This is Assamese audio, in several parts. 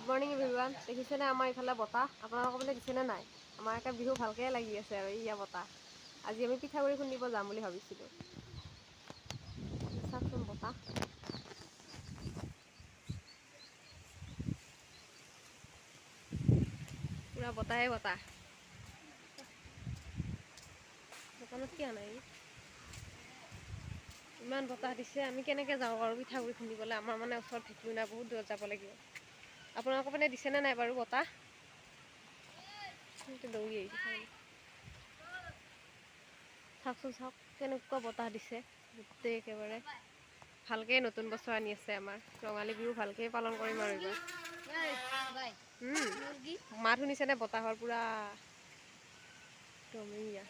Good morning everyone. দেখিছেনে আমাৰ এইফালে বতাহ? আপোনালোকৰ মানে দেখিছেনে নাই? আমাৰ একে বিহু ভালকৈ লাগি আছে আৰু ইয়া বতাহ। আজি আমি পিঠাগুড়ি খুন্দিব যাম বুলি ভাবিছিলোঁ। চাওকচোন বতাহ। পুৰা বতাহে বতাহ। দোকানত কি আনাই? ইমান বতাহ দিছে, আমি কেনেকৈ যাওঁ আৰু পিঠাগুড়ি খুন্দিবলৈ? আমাৰ মানে ওচৰত ঢেঁকী নাই, বহুত দূৰত যাব লাগিব। আপোনালোকৰ মানে দিছেনে নাই বাৰু বতাহ? দৌৰি আহিছে। চাওকচোন চাওক কেনেকুৱা বতাহ দিছে, গোটেই একেবাৰে ভালকৈ নতুন বছৰ আনি আছে আমাৰ। ৰঙালী বিহু ভালকৈ পালন কৰিম আৰু এইবাৰ। মাত শুনিছেনে বতাহৰ? পুৰা দমীয়া।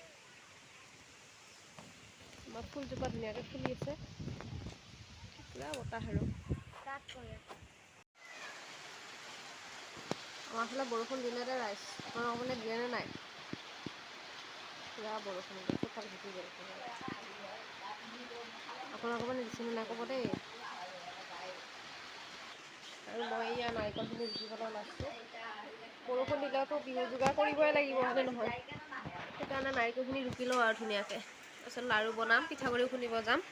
আমাৰ ফুলজোপা ধুনীয়াকৈ ফুলি আছে, পুৰা বতাহ আৰু। আমাৰ ফালে বৰষুণ দিলে দে ৰাইজ, আপোনালোকৰ ফালে দিলেনে নাই? পুৰা বৰষুণ, চবফালে ভিজি গ'ল। আপোনালোকৰ মানে দিছেনে নাই ক'ব দেই। আৰু মই এয়া নাৰিকলখিনি ৰুকিবলৈ ওলাইছোঁ। বৰষুণ দিলেওতো বিহু যোগাৰ কৰিবই লাগিব, হয়নে নহয়? সেইকাৰণে নাৰিকলখিনি ৰুকি লওঁ আৰু ধুনীয়াকৈ। তাৰপিছত লাড়ু বনাম, পিঠাগুড়ি খুন্দিব যাম।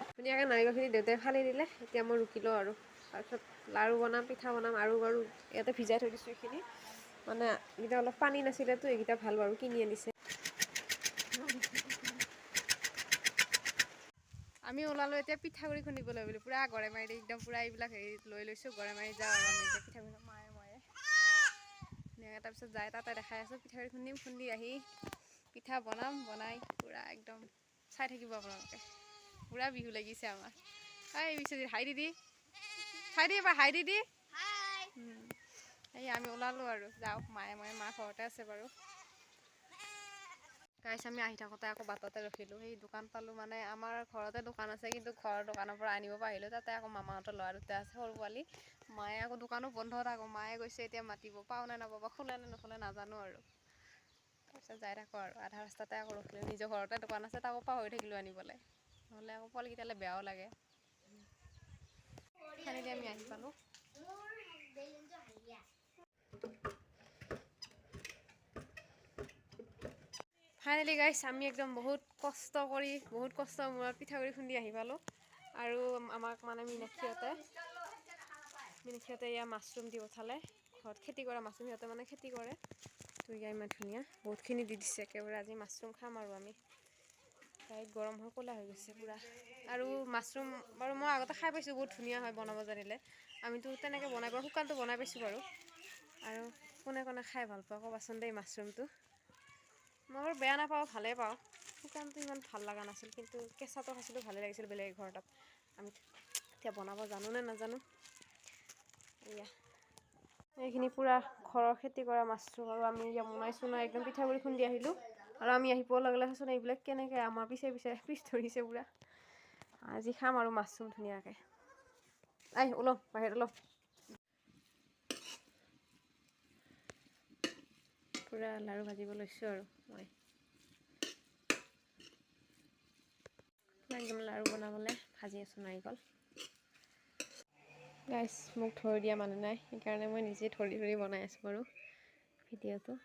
ধুনীয়াকৈ নাৰিকলখিনি দেউতাই ফালি দিলে, এতিয়া মই ৰুকি লওঁ আৰু। তাৰপিছত লাড়ু বনাম, পিঠা বনাম। আৰু বাৰু ইয়াতে ভিজাই থৈ দিছোঁ এইখিনি। মানে এইকেইটা অলপ পানী নাছিলেতো, এইকেইটা ভাল বাৰু কিনি আনিছে। আমি ওলালোঁ এতিয়া পিঠাগুড়ি খুন্দিবলৈ বুলি। পূৰা গৰৈ মাৰি দি একদম পূৰা এইবিলাক হেৰি লৈ লৈছোঁ, গৰৈ মাৰি যাওঁ আৰু আমি এতিয়া পিঠাগুড়ি মায়ে ধুনীয়াকৈ। তাৰপিছত যাই তাতে দেখাই আছোঁ, পিঠাগুড়ি খুন্দিম, খুন্দি আহি পিঠা বনাম, বনাই পূৰা একদম চাই থাকিব আপোনালোকে। পূৰা বিহু লাগিছে আমাৰ। এই বিশ্বজিত হাই দিদি, হাই দি এবাৰ, হাই দিদি। এই আমি ওলালোঁ আৰু, যাওঁ মায়ে মা ঘৰতে আছে বাৰু। গাইছ আমি আহি থাকোঁতে আকৌ বাটতে ৰখিলোঁ, সেই দোকান পালোঁ। মানে আমাৰ ঘৰতে দোকান আছে, কিন্তু ঘৰৰ দোকানৰ পৰা আনিব পাৰিলোঁ। তাতে আকৌ মামাহঁতৰ ল'ৰা দুটা আছে, সৰু পোৱালি। মায়ে আকৌ দোকানো বন্ধ, আকৌ মায়ে গৈছে এতিয়া মাতিব, পাওঁ নে নাপাওঁ বা, খোলে নে নোখোলে নাজানো আৰু। তাৰপিছত যাই থাকোঁ আৰু, আধা ৰাস্তাতে আকৌ ৰখিলোঁ। নিজৰ ঘৰতে দোকান আছে, তাকো পাহৰি থাকিলোঁ আনিবলৈ। নহ'লে আকৌ পোৱালিকেইটালৈ বেয়াও লাগে। সেনেকৈ আমি আহি পালোঁ। ফাইনেলি গাইছ, আমি একদম বহুত কষ্টৰ মূৰত পিঠাগুড়ি খুন্দি আহি পালোঁ। আৰু আমাক মানে মীনাক্ষীহঁতে এয়া মাছৰুম দি পঠালে। ঘৰত খেতি কৰা মাছৰুম, সিহঁতে মানে খেতি কৰে। তো এয়া ইমান ধুনীয়া, বহুতখিনি দি দিছে একেবাৰে। আজি মাছৰুম খাম আৰু আমি। তাইত গৰম হৈ ক'লা হৈ গৈছে পূৰা। আৰু মাছৰুম বাৰু মই আগতে খাই পাইছোঁ, বহুত ধুনীয়া হয় বনাব জানিলে। আমিতো তেনেকৈ বনাই বাৰু, শুকানটো বনাই পাইছোঁ বাৰু। আৰু কোনে কোনে খাই ভাল পাওঁ ক'বাচোন দেই মাছৰুমটো। মই বাৰু বেয়া নাপাওঁ, ভালেই পাওঁ। শুকানটো ইমান ভাল লগা নাছিল, কিন্তু কেঁচাটো খাইছিলোঁ, ভালেই লাগিছিল। বেলেগ ঘৰ এটাত আমি এতিয়া বনাব জানো নে নাজানো। এয়া এইখিনি পূৰা ঘৰৰ খেতি কৰা মাছৰুম, আৰু আমি এতিয়া বনাইছোঁ ন, একদম পিঠাগুড়ি খুন্দি আহিলোঁ। আৰু আমি আহি পোৱাৰ লগে লগে চোন এইবিলাক কেনেকৈ আমাৰ পিছে পিছ ধৰিছে পূৰা। আজি খাম আৰু মাছৰুম ধুনীয়াকৈ। ওলাওঁ বাহিৰত ওলাওঁ। পূৰা লাড়ু ভাজিব লৈছোঁ আৰু মই। একদম লাড়ু বনাবলৈ ভাজি আছোঁ নাৰিকল। গাইছ, মোক ধৰি দিয়া মানুহ নাই, সেইকাৰণে মই নিজে ধৰি বনাই আছোঁ বাৰু ভিডিঅ'টো।